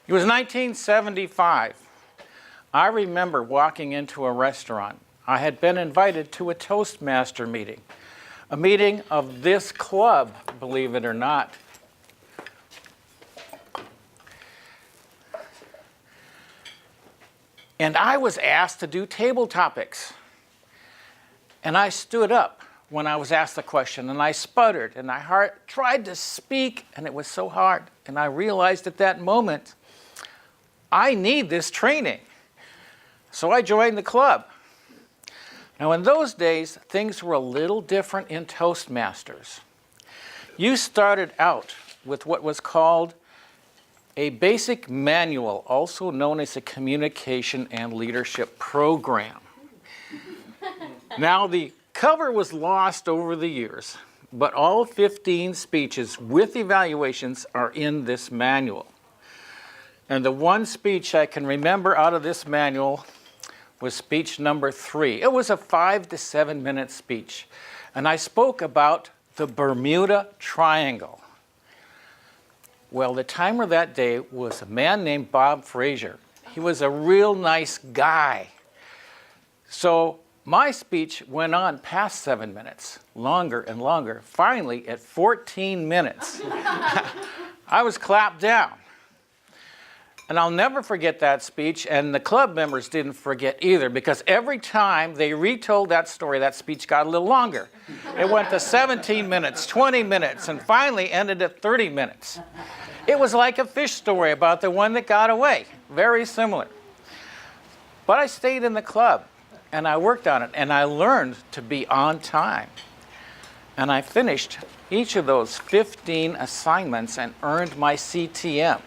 It was 1975. I remember walking into a restaurant. I had been invited to a Toastmaster meeting, a meeting of this club, believe it or not. And I was asked to do table topics. And I stood up when I was asked the question, and I sputtered, and I tried to speak, and it was so hard. And I realized at that moment, I need this training. So I joined the club. Now, in those days, things were a little different in Toastmasters. You started out with what was called a basic manual, also known as a communication and leadership program. Now, the cover was lost over the years, but all 15 speeches with evaluations are in this manual. And the one speech I can remember out of this manual was speech number 3. It was a 5 to 7 minute speech. And I spoke about the Bermuda Triangle. Well, the timer that day was a man named Bob Frazier. He was a real nice guy. So my speech went on past 7 minutes, longer and longer. Finally, at 14 minutes, I was clapped down. And I'll never forget that speech, and the club members didn't forget either, because every time they retold that story, that speech got a little longer. It went to 17 minutes, 20 minutes, and finally ended at 30 minutes. It was like a fish story about the one that got away, very similar. But I stayed in the club, and I worked on it, and I learned to be on time. And I finished each of those 15 assignments and earned my CTM.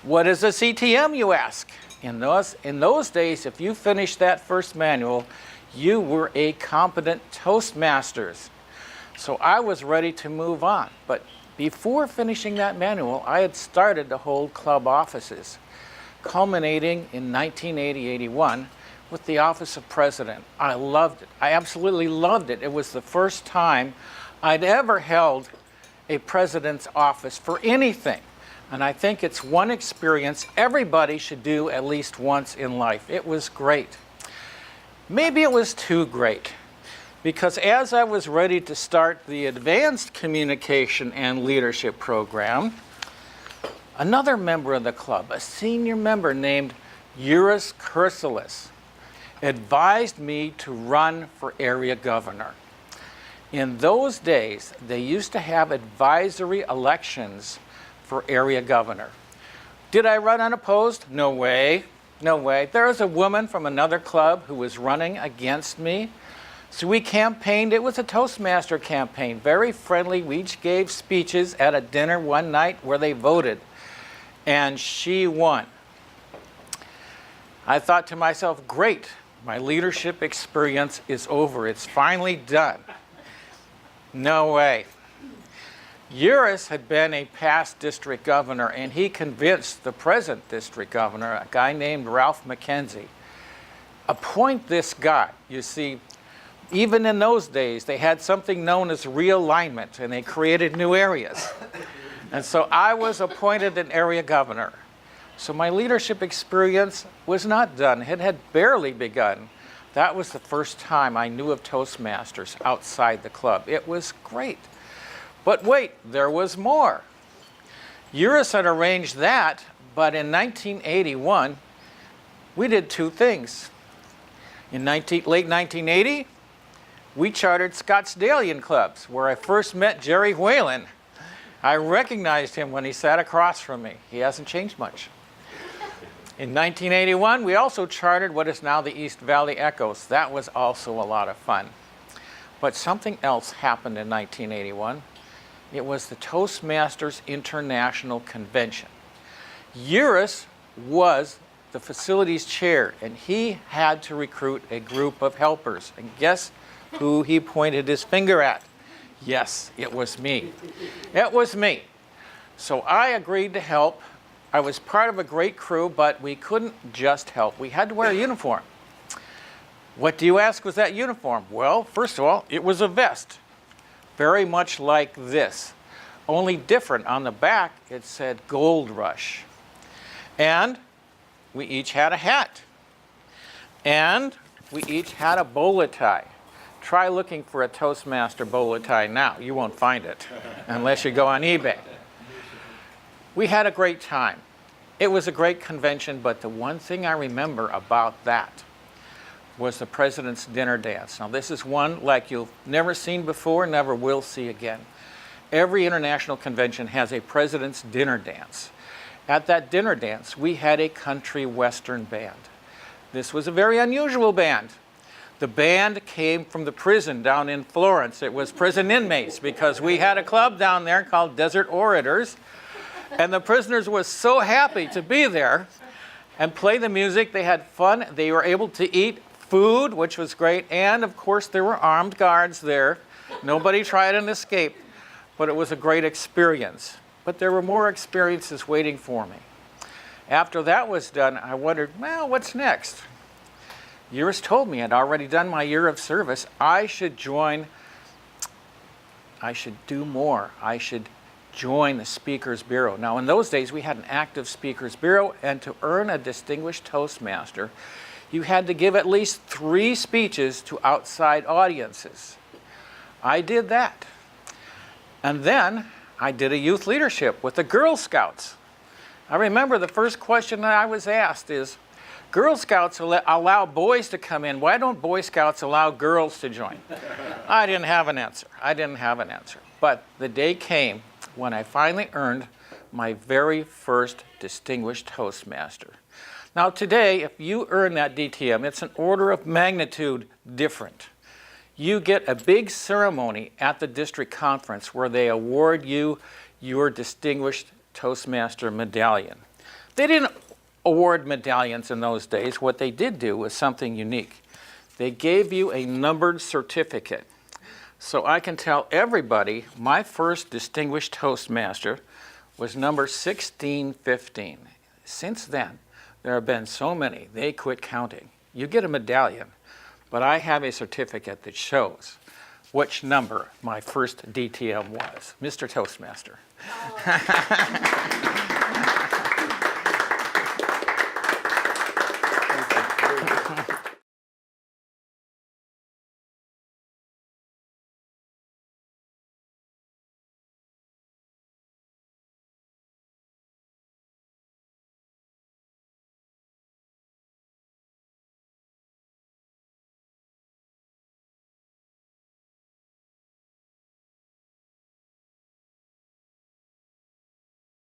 What is a CTM, you ask? In those days, if you finished that first manual, you were a competent Toastmasters. So I was ready to move on. But before finishing that manual, I had started to hold club offices, culminating in 1980-81 with the office of president. I loved it. I absolutely loved it. It was the first time I'd ever held a president's office for anything. And I think it's one experience everybody should do at least once in life. It was great. Maybe it was too great, because as I was ready to start the advanced communication and leadership program, another member of the club, a senior member named Eurus Cursilis, advised me to run for area governor. In those days, they used to have advisory elections for area governor. Did I run unopposed? No way, no way. There was a woman from another club who was running against me. So we campaigned. It was a Toastmaster campaign, very friendly. We each gave speeches at a dinner one night where they voted, and she won. I thought to myself, great, my leadership experience is over. It's finally done. No way. Eurus had been a past district governor, and he convinced the present district governor, a guy named Ralph McKenzie, appoint this guy. You see, even in those days, they had something known as realignment, and they created new areas. And so I was appointed an area governor. So my leadership experience was not done. It had barely begun. That was the first time I knew of Toastmasters outside the club. It was great. But wait, there was more. Eurus had arranged that, but in 1981, we did two things. In late 1980, we chartered Scottsdale clubs, where I first met Jerry Whalen. I recognized him when he sat across from me. He hasn't changed much. In 1981, we also chartered what is now the East Valley Echoes. That was also a lot of fun. But something else happened in 1981. It was the Toastmasters International Convention. Eurus was the facilities chair, and he had to recruit a group of helpers. And guess who he pointed his finger at? Yes, it was me. It was me. So I agreed to help. I was part of a great crew, but we couldn't just help. We had to wear a uniform. What do you ask was that uniform? Well, first of all, it was a vest, very much like this, only different. On the back, it said Gold Rush. And we each had a hat. And we each had a bowler tie. Try looking for a Toastmaster bowler tie now. You won't find it unless you go on eBay. We had a great time. It was a great convention, but the one thing I remember about that was the President's Dinner Dance. Now, this is one like you've never seen before, never will see again. Every international convention has a President's Dinner Dance. At that dinner dance, we had a country western band. This was a very unusual band. The band came from the prison down in Florence. It was prison inmates because we had a club down there called Desert Orators. And the prisoners were so happy to be there and play the music. They had fun. They were able to eat food, which was great. And of course, there were armed guards there. Nobody tried and escaped, but it was a great experience. But there were more experiences waiting for me. After that was done, I wondered, well, what's next? Years told me I'd already done my year of service. I should do more. I should join the Speakers Bureau. Now, in those days, we had an active Speakers Bureau, and to earn a distinguished Toastmaster, you had to give at least 3 speeches to outside audiences. I did that. And then I did a youth leadership with the Girl Scouts. I remember the first question that I was asked is, Girl Scouts allow boys to come in. Why don't Boy Scouts allow girls to join? I didn't have an answer. But the day came when I finally earned my very first distinguished Toastmaster. Now today, if you earn that DTM, it's an order of magnitude different. You get a big ceremony at the district conference where they award you your distinguished Toastmaster medallion. They didn't award medallions in those days. What they did do was something unique. They gave you a numbered certificate. So I can tell everybody my first distinguished Toastmaster was number 1615. Since then, there have been so many, they quit counting. You get a medallion, but I have a certificate that shows which number my first DTM was. Mr. Toastmaster.